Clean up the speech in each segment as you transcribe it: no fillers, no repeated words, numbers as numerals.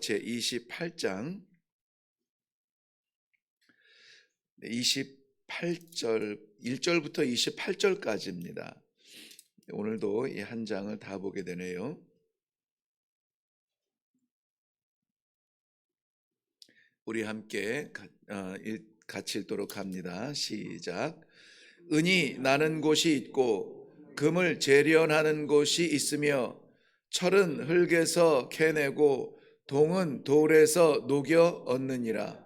제28장 28절 1절부터 28절까지입니다. 오늘도 이 한 장을 다 보게 되네요. 우리 함께 같이 읽도록 합니다. 시작. 은이 나는 곳이 있고 금을 재련하는 곳이 있으며 철은 흙에서 캐내고 동은 돌에서 녹여 얻느니라.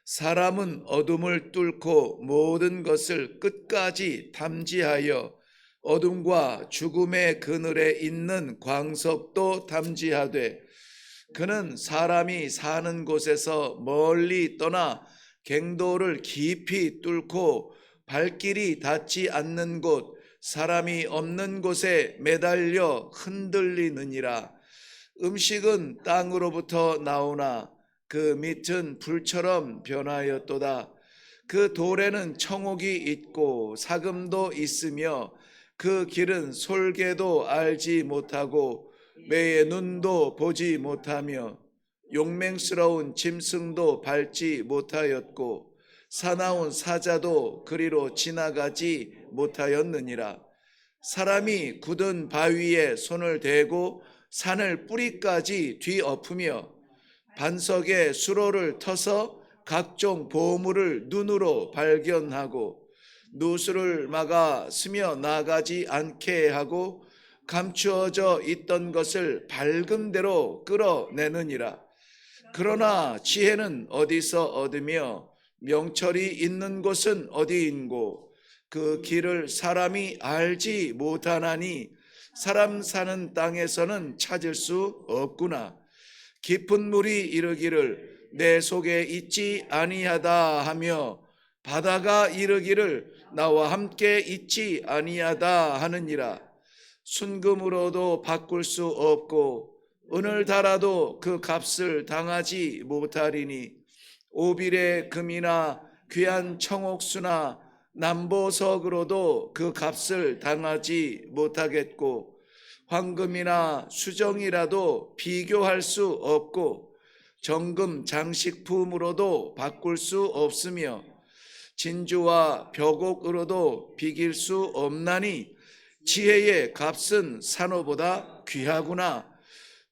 사람은 어둠을 뚫고 모든 것을 끝까지 탐지하여 어둠과 죽음의 그늘에 있는 광석도 탐지하되 그는 사람이 사는 곳에서 멀리 떠나 갱도를 깊이 뚫고 발길이 닿지 않는 곳 사람이 없는 곳에 매달려 흔들리느니라. 음식은 땅으로부터 나오나 그 밑은 불처럼 변하였도다. 그 돌에는 청옥이 있고 사금도 있으며 그 길은 솔개도 알지 못하고 매의 눈도 보지 못하며 용맹스러운 짐승도 밟지 못하였고 사나운 사자도 그리로 지나가지 못하였느니라. 사람이 굳은 바위에 손을 대고 산을 뿌리까지 뒤엎으며 반석에 수로를 터서 각종 보물을 눈으로 발견하고 누수를 막아 스며 나가지 않게 하고 감추어져 있던 것을 밝은 대로 끌어내느니라. 그러나 지혜는 어디서 얻으며 명철이 있는 곳은 어디인고 그 길을 사람이 알지 못하나니 사람 사는 땅에서는 찾을 수 없구나. 깊은 물이 이르기를 내 속에 있지 아니하다 하며 바다가 이르기를 나와 함께 있지 아니하다 하느니라. 순금으로도 바꿀 수 없고 은을 달아도 그 값을 당하지 못하리니 오빌의 금이나 귀한 청옥수나 남보석으로도 그 값을 당하지 못하겠고 황금이나 수정이라도 비교할 수 없고 정금 장식품으로도 바꿀 수 없으며 진주와 벽옥으로도 비길 수 없나니 지혜의 값은 산호보다 귀하구나.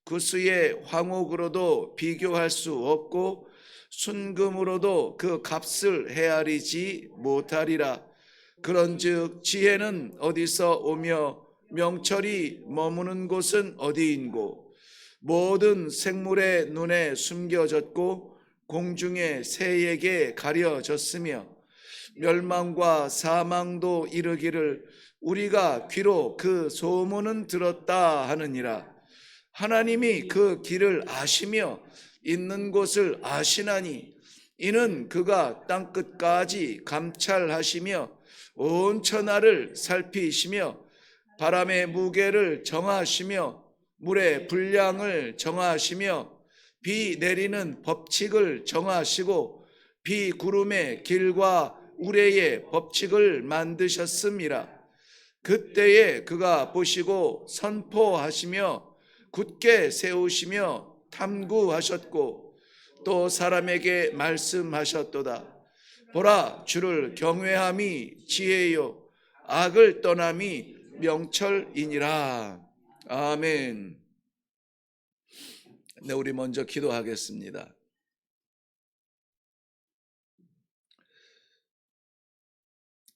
구스의 황옥으로도 비교할 수 없고 순금으로도 그 값을 헤아리지 못하리라. 그런즉 지혜는 어디서 오며 명철이 머무는 곳은 어디인고 모든 생물의 눈에 숨겨졌고 공중의 새에게 가려졌으며 멸망과 사망도 이르기를 우리가 귀로 그 소문은 들었다 하느니라. 하나님이 그 길을 아시며 있는 곳을 아시나니 이는 그가 땅끝까지 감찰하시며 온 천하를 살피시며 바람의 무게를 정하시며 물의 분량을 정하시며 비 내리는 법칙을 정하시고 비 구름의 길과 우레의 법칙을 만드셨음이라. 그때에 그가 보시고 선포하시며 굳게 세우시며 탐구하셨고 또 사람에게 말씀하셨도다. 보라, 주를 경외함이 지혜요 악을 떠남이 명철이니라. 아멘. 네, 우리 먼저 기도하겠습니다.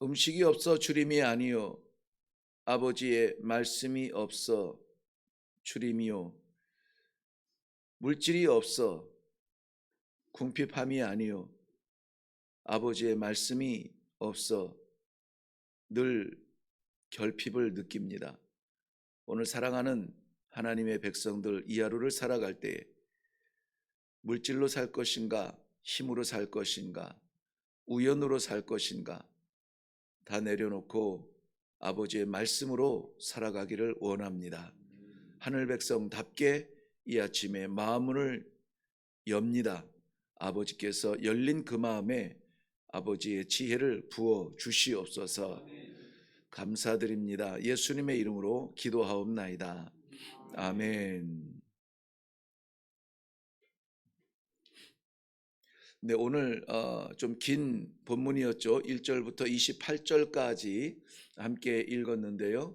음식이 없어 주림이 아니요 아버지의 말씀이 없어 주림이요 물질이 없어 궁핍함이 아니요 아버지의 말씀이 없어 늘 결핍을 느낍니다. 오늘 사랑하는 하나님의 백성들 이 하루를 살아갈 때에 물질로 살 것인가 힘으로 살 것인가 우연으로 살 것인가 다 내려놓고 아버지의 말씀으로 살아가기를 원합니다. 하늘 백성답게 이 아침에 마음을 엽니다. 아버지께서 열린 그 마음에 아버지의 지혜를 부어 주시옵소서. 감사드립니다. 예수님의 이름으로 기도하옵나이다. 아멘. 네, 오늘 좀 긴 본문이었죠. 1절부터 28절까지 함께 읽었는데요.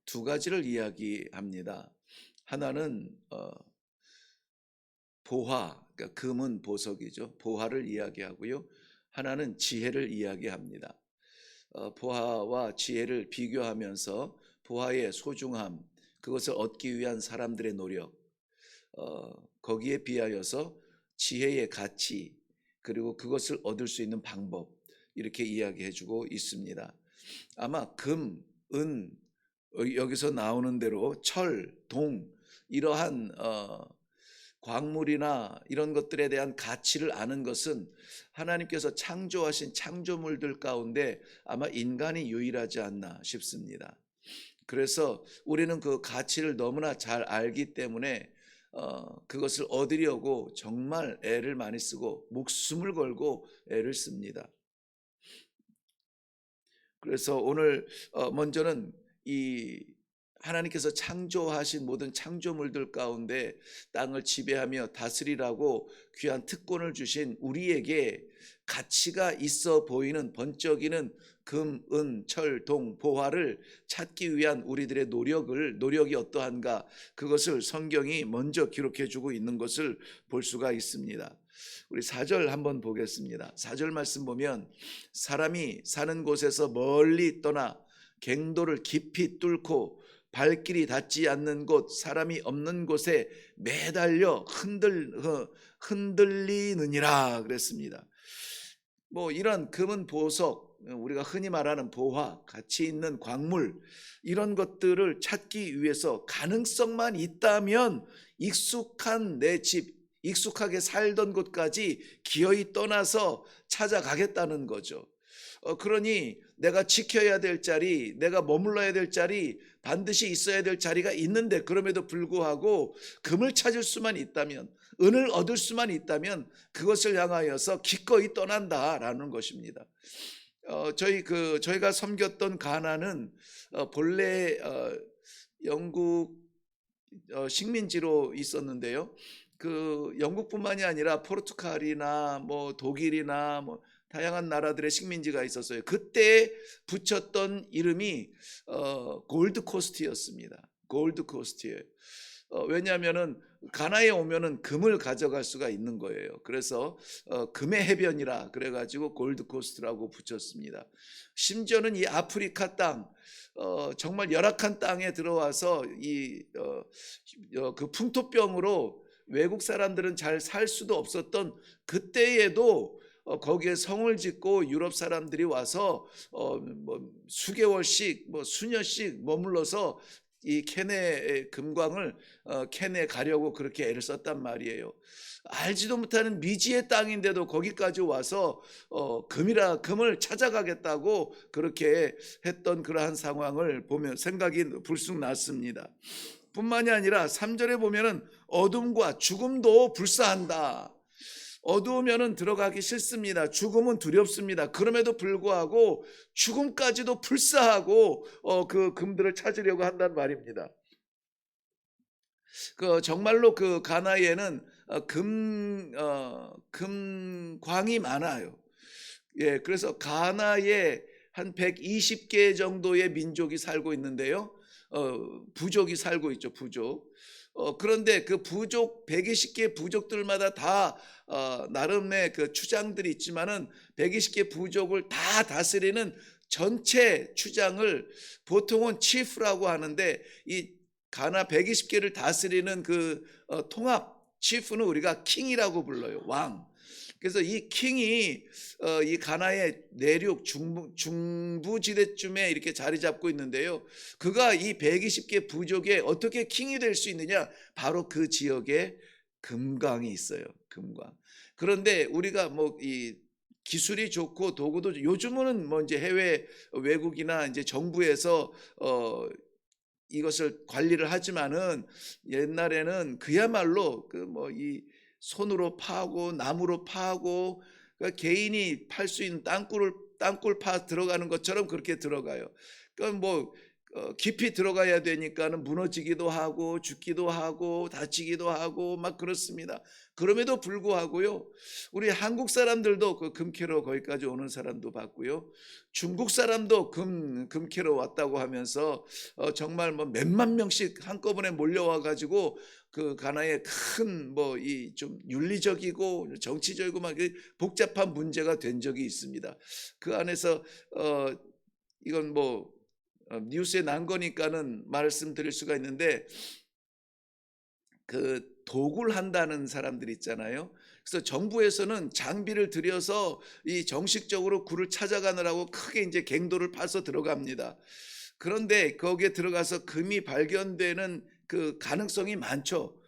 두 가지를 이야기합니다. 하나는 보화, 그러니까 금은 보석이죠. 보화를 이야기하고요. 하나는 지혜를 이야기합니다. 보화와 지혜를 비교하면서 보화의 소중함, 그것을 얻기 위한 사람들의 노력, 거기에 비하여서 지혜의 가치, 그리고 그것을 얻을 수 있는 방법, 이렇게 이야기해주고 있습니다. 아마 금, 은, 여기서 나오는 대로 철, 동, 이러한 광물이나 이런 것들에 대한 가치를 아는 것은 하나님께서 창조하신 창조물들 가운데 아마 인간이 유일하지 않나 싶습니다. 그래서 우리는 그 가치를 너무나 잘 알기 때문에 그것을 얻으려고 정말 애를 많이 쓰고 목숨을 걸고 애를 씁니다. 그래서 오늘 먼저는 이 하나님께서 창조하신 모든 창조물들 가운데 땅을 지배하며 다스리라고 귀한 특권을 주신 우리에게 가치가 있어 보이는 번쩍이는 금, 은, 철, 동, 보화를 찾기 위한 우리들의 노력이 어떠한가, 그것을 성경이 먼저 기록해 주고 있는 것을 볼 수가 있습니다. 우리 4절 한번 보겠습니다. 4절 말씀 보면 사람이 사는 곳에서 멀리 떠나 갱도를 깊이 뚫고 발길이 닿지 않는 곳, 사람이 없는 곳에 매달려 흔들리느니라 그랬습니다. 뭐 이런 금은 보석, 우리가 흔히 말하는 보화, 가치 있는 광물, 이런 것들을 찾기 위해서 가능성만 있다면 익숙한 내 집, 익숙하게 살던 곳까지 기어이 떠나서 찾아가겠다는 거죠. 그러니 내가 지켜야 될 자리, 내가 머물러야 될 자리, 반드시 있어야 될 자리가 있는데, 그럼에도 불구하고 금을 찾을 수만 있다면, 은을 얻을 수만 있다면 그것을 향하여서 기꺼이 떠난다라는 것입니다. 저희가 섬겼던 가나는 본래 영국 식민지로 있었는데요. 그 영국뿐만이 아니라 포르투갈이나 뭐 독일이나 뭐 다양한 나라들의 식민지가 있었어요. 그때 붙였던 이름이 골드 코스트였습니다. 골드 코스트예요. 왜냐하면은 가나에 오면은 금을 가져갈 수가 있는 거예요. 그래서 금의 해변이라 그래가지고 골드 코스트라고 붙였습니다. 심지어는 이 아프리카 땅, 정말 열악한 땅에 들어와서 그 풍토병으로 외국 사람들은 잘 살 수도 없었던 그때에도 거기에 성을 짓고 유럽 사람들이 와서 뭐 수개월씩, 뭐 수년씩 머물러서 이 캔의 금광을 캔에 가려고 그렇게 애를 썼단 말이에요. 알지도 못하는 미지의 땅인데도 거기까지 와서 금을 찾아가겠다고 그렇게 했던 그러한 상황을 보면 생각이 불쑥 났습니다. 뿐만이 아니라 3절에 보면은 어둠과 죽음도 불사한다. 어두우면은 들어가기 싫습니다. 죽음은 두렵습니다. 그럼에도 불구하고 죽음까지도 불사하고 그 금들을 찾으려고 한단 말입니다. 정말로 그 가나에는 금광이 많아요. 예, 그래서 가나에 한 120개 정도의 민족이 살고 있는데요. 부족이 살고 있죠, 부족. 그런데 그 부족 120개 부족들마다 다 나름의 그 추장들이 있지만은 120개 부족을 다 다스리는 전체 추장을 보통은 치프라고 하는데, 이 가나 120개를 다스리는 그 통합 치프는 우리가 킹이라고 불러요. 왕. 그래서 이 킹이 이 가나의 내륙 중부지대쯤에 이렇게 자리 잡고 있는데요. 그가 이 120개 부족에 어떻게 킹이 될 수 있느냐? 바로 그 지역에 금광이 있어요. 금광. 그런데 우리가 뭐 이 기술이 좋고 도구도 요즘은 뭐 이제 해외 외국이나 이제 정부에서 이것을 관리를 하지만은 옛날에는 그야말로 그 뭐 이 손으로 파고 나무로 파고, 그러니까 개인이 팔 수 있는 땅굴 파 들어가는 것처럼 그렇게 들어가요. 그러니까 뭐 깊이 들어가야 되니까는 무너지기도 하고 죽기도 하고 다치기도 하고 막 그렇습니다. 그럼에도 불구하고요, 우리 한국 사람들도 그 금캐러 거기까지 오는 사람도 봤고요. 중국 사람도 금캐러 왔다고 하면서 정말 뭐 몇만 명씩 한꺼번에 몰려와 가지고 그 가나에 큰 뭐 이 좀 윤리적이고 정치적이고 막 복잡한 문제가 된 적이 있습니다. 그 안에서 이건 뭐 뉴스에 난 거니까는 말씀드릴 수가 있는데, 그 도굴 한다는 사람들 있잖아요. 그래서 정부에서는 장비를 들여서 이 정식적으로 굴을 찾아가느라고 크게 이제 갱도를 파서 들어갑니다. 그런데 거기에 들어가서 금이 발견되는 그 가능성이 많죠.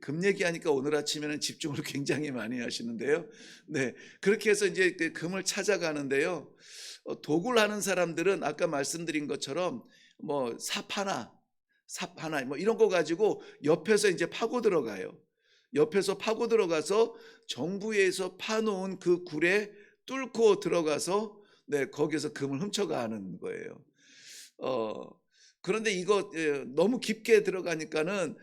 금 얘기하니까 오늘 아침에는 집중을 굉장히 많이 하시는데요. 네, 그렇게 해서 이제 그 금을 찾아가는데요. 도굴하는 사람들은 아까 말씀드린 것처럼 뭐 삽 하나 뭐 이런 거 가지고 옆에서 이제 파고 들어가요. 옆에서 파고 들어가서 정부에서 파놓은 그 굴에 뚫고 들어가서, 네, 거기서 금을 훔쳐가는 거예요. 어 그런데 이거 너무 깊게 들어가니까는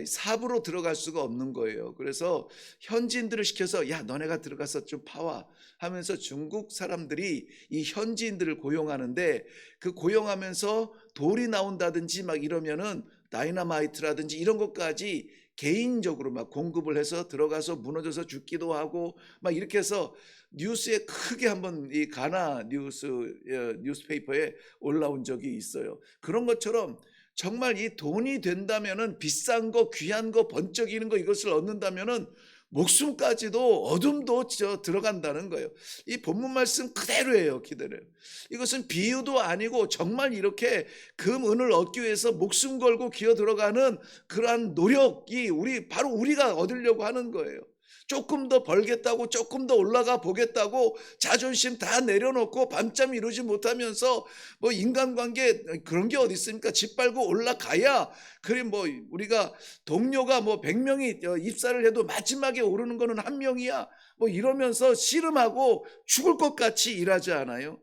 삽으로 들어갈 수가 없는 거예요. 그래서 현지인들을 시켜서 "야, 너네가 들어가서 좀 파와." 하면서 중국 사람들이 이 현지인들을 고용하는데, 그 고용하면서 돌이 나온다든지 막 이러면은 다이너마이트라든지 이런 것까지 개인적으로 막 공급을 해서 들어가서 무너져서 죽기도 하고 막 이렇게 해서 뉴스에 크게 한번 이 가나 뉴스페이퍼에 올라온 적이 있어요. 그런 것처럼 정말 이 돈이 된다면은 비싼 거, 귀한 거, 번쩍이는 거 이것을 얻는다면은 목숨까지도 어둠도 들어간다는 거예요. 이 본문 말씀 그대로예요, 그대로예요. 이것은 비유도 아니고 정말 이렇게 금, 은을 얻기 위해서 목숨 걸고 기어 들어가는 그러한 노력이 바로 우리가 얻으려고 하는 거예요. 조금 더 벌겠다고, 조금 더 올라가 보겠다고 자존심 다 내려놓고 밤잠 이루지 못하면서 뭐 인간관계 그런 게 어디 있습니까? 짓밟고 올라가야. 그래 뭐 우리가 동료가 뭐 100명이 입사를 해도 마지막에 오르는 거는 한 명이야. 뭐 이러면서 씨름하고 죽을 것 같이 일하지 않아요?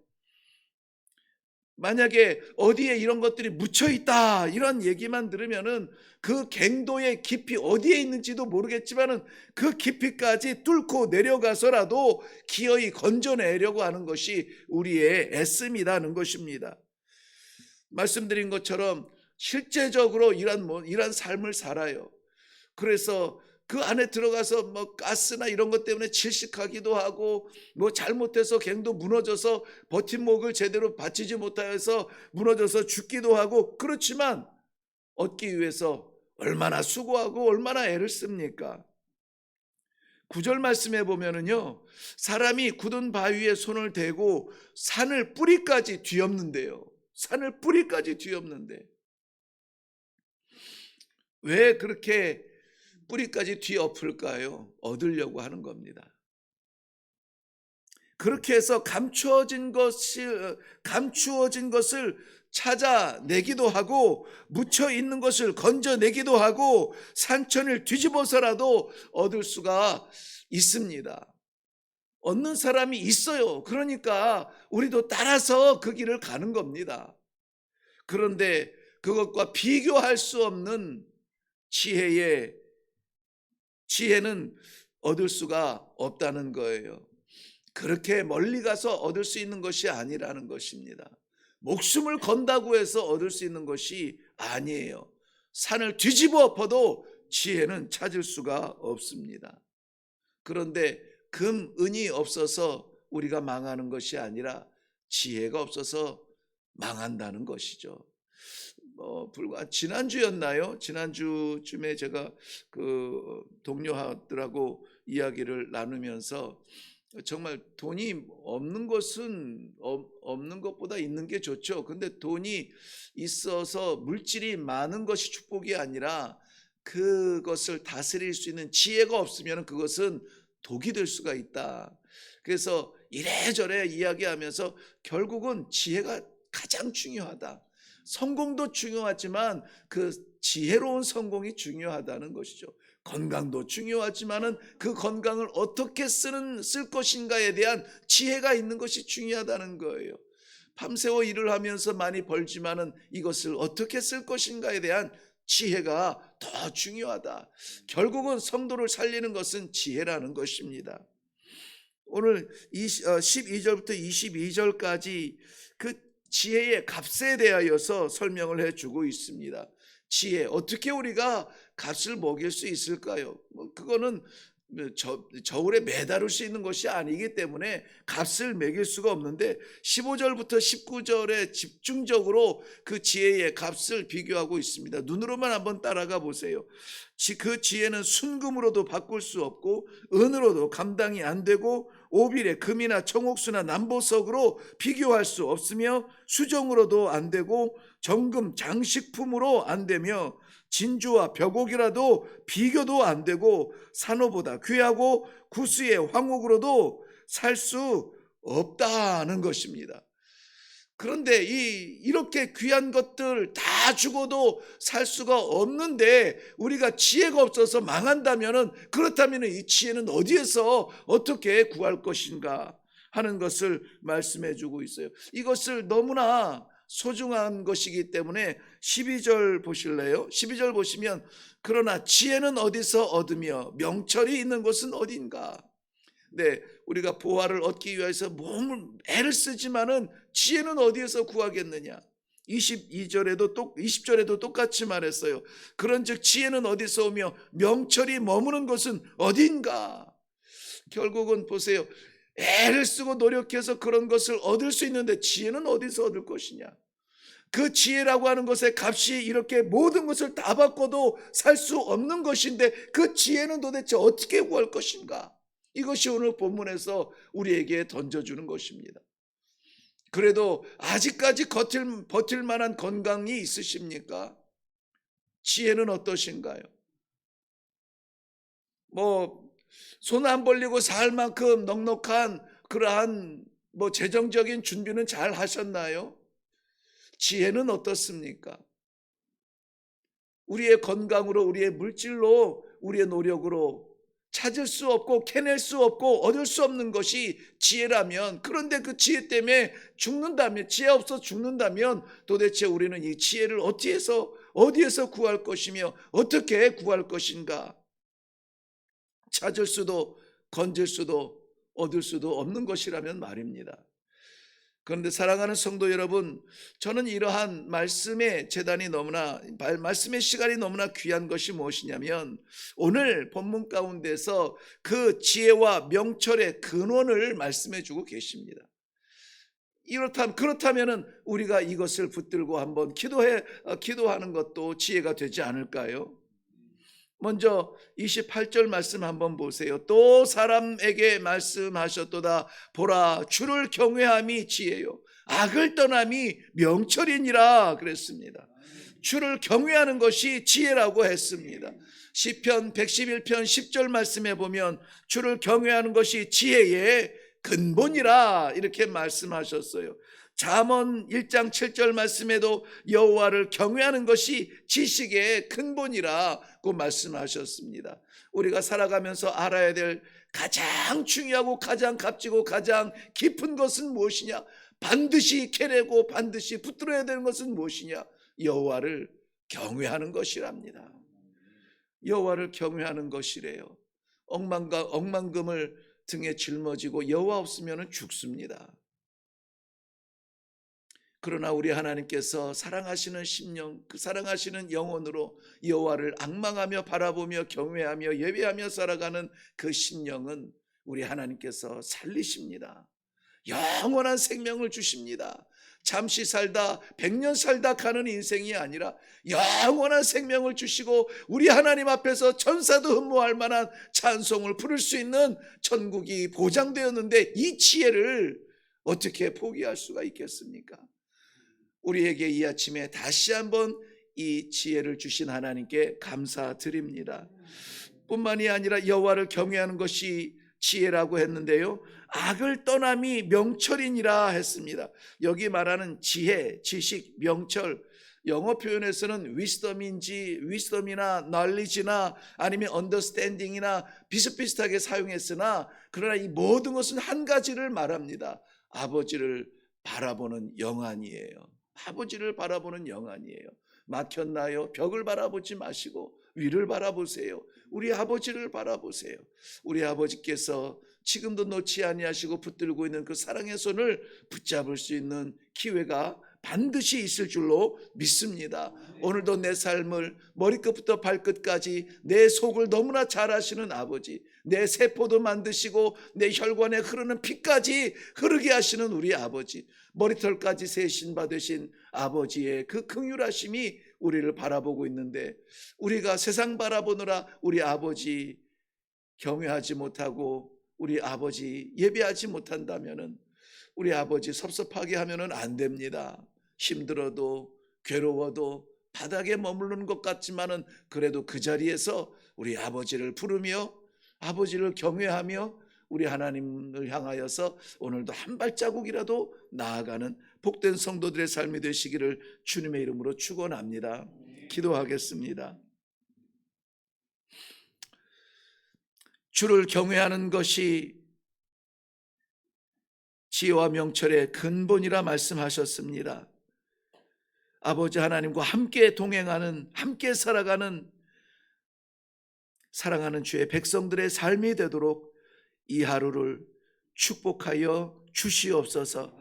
만약에 어디에 이런 것들이 묻혀 있다 이런 얘기만 들으면은 그 갱도의 깊이 어디에 있는지도 모르겠지만은 그 깊이까지 뚫고 내려가서라도 기어이 건져내려고 하는 것이 우리의 애씀이라는 것입니다. 말씀드린 것처럼 실제적으로 이런 삶을 살아요. 그래서 그 안에 들어가서 뭐 가스나 이런 것 때문에 질식하기도 하고, 뭐 잘못해서 갱도 무너져서 버팀목을 제대로 받치지 못하여서 무너져서 죽기도 하고, 그렇지만 얻기 위해서 얼마나 수고하고 얼마나 애를 씁니까? 9절 말씀해 보면은요, 사람이 굳은 바위에 손을 대고 산을 뿌리까지 뒤엎는데요. 산을 뿌리까지 뒤엎는데 왜 그렇게 뿌리까지 뒤엎을까요? 얻으려고 하는 겁니다. 그렇게 해서 감추어진 것을 찾아내기도 하고 묻혀 있는 것을 건져내기도 하고 산천을 뒤집어서라도 얻을 수가 있습니다. 얻는 사람이 있어요. 그러니까 우리도 따라서 그 길을 가는 겁니다. 그런데 그것과 비교할 수 없는 지혜는 얻을 수가 없다는 거예요. 그렇게 멀리 가서 얻을 수 있는 것이 아니라는 것입니다. 목숨을 건다고 해서 얻을 수 있는 것이 아니에요. 산을 뒤집어 엎어도 지혜는 찾을 수가 없습니다. 그런데 금, 은이 없어서 우리가 망하는 것이 아니라 지혜가 없어서 망한다는 것이죠. 불과 지난주였나요? 지난주쯤에 제가 그 동료들하고 이야기를 나누면서 정말 돈이 없는 것보다 있는 게 좋죠. 근데 돈이 있어서 물질이 많은 것이 축복이 아니라 그것을 다스릴 수 있는 지혜가 없으면 그것은 독이 될 수가 있다. 그래서 이래저래 이야기하면서 결국은 지혜가 가장 중요하다. 성공도 중요하지만 그 지혜로운 성공이 중요하다는 것이죠. 건강도 중요하지만은 그 건강을 어떻게 쓸 것인가에 대한 지혜가 있는 것이 중요하다는 거예요. 밤새워 일을 하면서 많이 벌지만은 이것을 어떻게 쓸 것인가에 대한 지혜가 더 중요하다. 결국은 성도를 살리는 것은 지혜라는 것입니다. 오늘 12절부터 22절까지 그 지혜의 값에 대하여서 설명을 해주고 있습니다. 지혜, 어떻게 우리가 값을 먹일 수 있을까요? 그거는 저울에 매다를 수 있는 것이 아니기 때문에 값을 매길 수가 없는데 15절부터 19절에 집중적으로 그 지혜의 값을 비교하고 있습니다. 눈으로만 한번 따라가 보세요. 그 지혜는 순금으로도 바꿀 수 없고 은으로도 감당이 안 되고 오빌에 금이나 청옥수나 남보석으로 비교할 수 없으며 수정으로도 안 되고 정금 장식품으로 안 되며 진주와 벽옥이라도 비교도 안 되고 산호보다 귀하고 구스의 황옥으로도 살 수 없다는 것입니다. 그런데 이렇게 귀한 것들 다 주고도 살 수가 없는데 우리가 지혜가 없어서 망한다면은, 그렇다면 이 지혜는 어디에서 어떻게 구할 것인가 하는 것을 말씀해 주고 있어요. 이것을 너무나 소중한 것이기 때문에 12절 보실래요? 12절 보시면 그러나 지혜는 어디서 얻으며 명철이 있는 곳은 어딘가. 네, 우리가 보화를 얻기 위해서 몸을 애를 쓰지만은 지혜는 어디에서 구하겠느냐. 20절에도 똑같이 말했어요. 그런즉 지혜는 어디서 오며 명철이 머무는 곳은 어딘가. 결국은 보세요, 애를 쓰고 노력해서 그런 것을 얻을 수 있는데 지혜는 어디서 얻을 것이냐. 그 지혜라고 하는 것의 값이 이렇게 모든 것을 다 바꿔도 살 수 없는 것인데 그 지혜는 도대체 어떻게 구할 것인가. 이것이 오늘 본문에서 우리에게 던져주는 것입니다. 그래도 아직까지 버틸 만한 건강이 있으십니까? 지혜는 어떠신가요? 손 안 벌리고 살 만큼 넉넉한 그러한 재정적인 준비는 잘 하셨나요? 지혜는 어떻습니까? 우리의 건강으로, 우리의 물질로, 우리의 노력으로 찾을 수 없고 캐낼 수 없고 얻을 수 없는 것이 지혜라면, 그런데 그 지혜 때문에 죽는다면, 지혜 없어 죽는다면 도대체 우리는 이 지혜를 어디에서 구할 것이며 어떻게 구할 것인가? 찾을 수도 건질 수도 얻을 수도 없는 것이라면 말입니다. 그런데 사랑하는 성도 여러분, 저는 이러한 말씀의 말씀의 시간이 너무나 귀한 것이 무엇이냐면, 오늘 본문 가운데서 그 지혜와 명철의 근원을 말씀해 주고 계십니다. 그렇다면 우리가 이것을 붙들고 한번 기도하는 것도 지혜가 되지 않을까요? 먼저 28절 말씀 한번 보세요. 또 사람에게 말씀하셨도다. 보라, 주를 경외함이 지혜요 악을 떠남이 명철이니라 그랬습니다. 주를 경외하는 것이 지혜라고 했습니다. 시편 111편 10절 말씀에 보면 주를 경외하는 것이 지혜의 근본이라 이렇게 말씀하셨어요. 잠언 1장 7절 말씀에도 여호와를 경외하는 것이 지식의 근본이라고 말씀하셨습니다. 우리가 살아가면서 알아야 될 가장 중요하고 가장 값지고 가장 깊은 것은 무엇이냐? 반드시 캐내고 반드시 붙들어야 되는 것은 무엇이냐? 여호와를 경외하는 것이랍니다. 여호와를 경외하는 것이래요. 억만금을 등에 짊어지고 여호와 없으면 죽습니다. 그러나 우리 하나님께서 사랑하시는 심령, 그 사랑하시는 영혼으로 여호와를 앙망하며 바라보며 경외하며 예배하며 살아가는 그 심령은 우리 하나님께서 살리십니다. 영원한 생명을 주십니다. 잠시 살다 100년 살다 가는 인생이 아니라 영원한 생명을 주시고 우리 하나님 앞에서 천사도 흠모할 만한 찬송을 부를 수 있는 천국이 보장되었는데 이 지혜를 어떻게 포기할 수가 있겠습니까? 우리에게 이 아침에 다시 한번 이 지혜를 주신 하나님께 감사드립니다. 뿐만이 아니라 여호와를 경외하는 것이 지혜라고 했는데요, 악을 떠남이 명철이니라 했습니다. 여기 말하는 지혜, 지식, 명철, 영어 표현에서는 wisdom이나 knowledge나 아니면 understanding이나 비슷비슷하게 사용했으나, 그러나 이 모든 것은 한 가지를 말합니다. 아버지를 바라보는 영안이에요. 아버지를 바라보는 영안이에요. 막혔나요? 벽을 바라보지 마시고 위를 바라보세요. 우리 아버지를 바라보세요. 우리 아버지께서 지금도 놓지 아니하시고 붙들고 있는 그 사랑의 손을 붙잡을 수 있는 기회가 반드시 있을 줄로 믿습니다. 오늘도 내 삶을 머리끝부터 발끝까지 내 속을 너무나 잘 아시는 아버지, 내 세포도 만드시고 내 혈관에 흐르는 피까지 흐르게 하시는 우리 아버지, 머리털까지 세신 받으신 아버지의 그 긍휼하심이 우리를 바라보고 있는데, 우리가 세상 바라보느라 우리 아버지 경외하지 못하고 우리 아버지 예배하지 못한다면은, 우리 아버지 섭섭하게 하면은 안 됩니다. 힘들어도 괴로워도 바닥에 머무르는 것 같지만은 그래도 그 자리에서 우리 아버지를 부르며 아버지를 경외하며 우리 하나님을 향하여서 오늘도 한 발자국이라도 나아가는 복된 성도들의 삶이 되시기를 주님의 이름으로 축원합니다. 기도하겠습니다. 주를 경외하는 것이 지혜와 명철의 근본이라 말씀하셨습니다. 아버지 하나님과 함께 동행하는, 함께 살아가는, 사랑하는 주의 백성들의 삶이 되도록 이 하루를 축복하여 주시옵소서.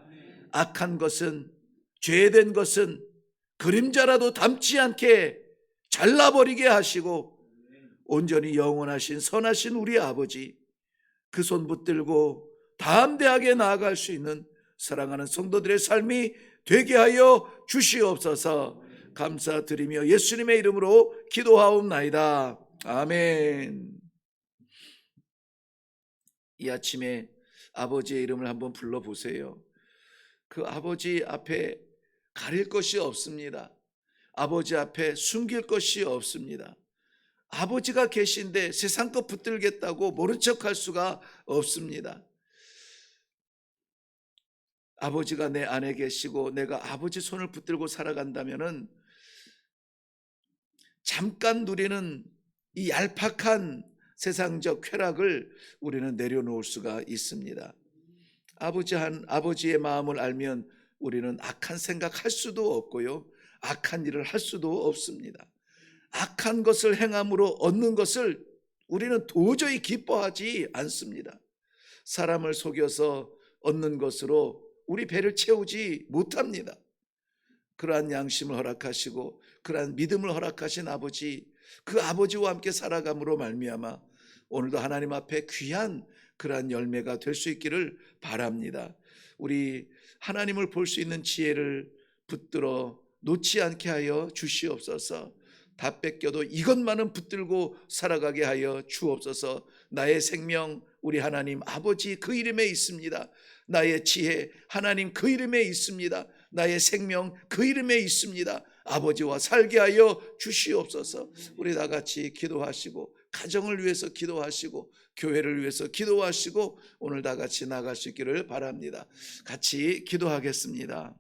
악한 것은, 죄된 것은 그림자라도 담지 않게 잘라버리게 하시고 온전히 영원하신 선하신 우리 아버지, 그 손 붙들고 담대하게 나아갈 수 있는 사랑하는 성도들의 삶이 되게 하여 주시옵소서. 감사드리며 예수님의 이름으로 기도하옵나이다. 아멘. 이 아침에 아버지의 이름을 한번 불러보세요. 그 아버지 앞에 가릴 것이 없습니다. 아버지 앞에 숨길 것이 없습니다. 아버지가 계신데 세상 것 붙들겠다고 모른 척할 수가 없습니다. 아버지가 내 안에 계시고 내가 아버지 손을 붙들고 살아간다면은 잠깐 누리는 이 얄팍한 세상적 쾌락을 우리는 내려놓을 수가 있습니다. 아버지의 마음을 알면 우리는 악한 생각할 수도 없고요, 악한 일을 할 수도 없습니다. 악한 것을 행함으로 얻는 것을 우리는 도저히 기뻐하지 않습니다. 사람을 속여서 얻는 것으로 우리 배를 채우지 못합니다. 그러한 양심을 허락하시고 그러한 믿음을 허락하신 아버지, 그 아버지와 함께 살아감으로 말미암아 오늘도 하나님 앞에 귀한 그러한 열매가 될 수 있기를 바랍니다. 우리 하나님을 볼 수 있는 지혜를 붙들어 놓지 않게 하여 주시옵소서. 다 뺏겨도 이것만은 붙들고 살아가게 하여 주옵소서. 나의 생명 우리 하나님 아버지 그 이름에 있습니다. 나의 지혜 하나님 그 이름에 있습니다. 나의 생명 그 이름에 있습니다. 아버지와 살게 하여 주시옵소서. 우리 다 같이 기도하시고 가정을 위해서 기도하시고 교회를 위해서 기도하시고 오늘 다 같이 나갈 수 있기를 바랍니다. 같이 기도하겠습니다.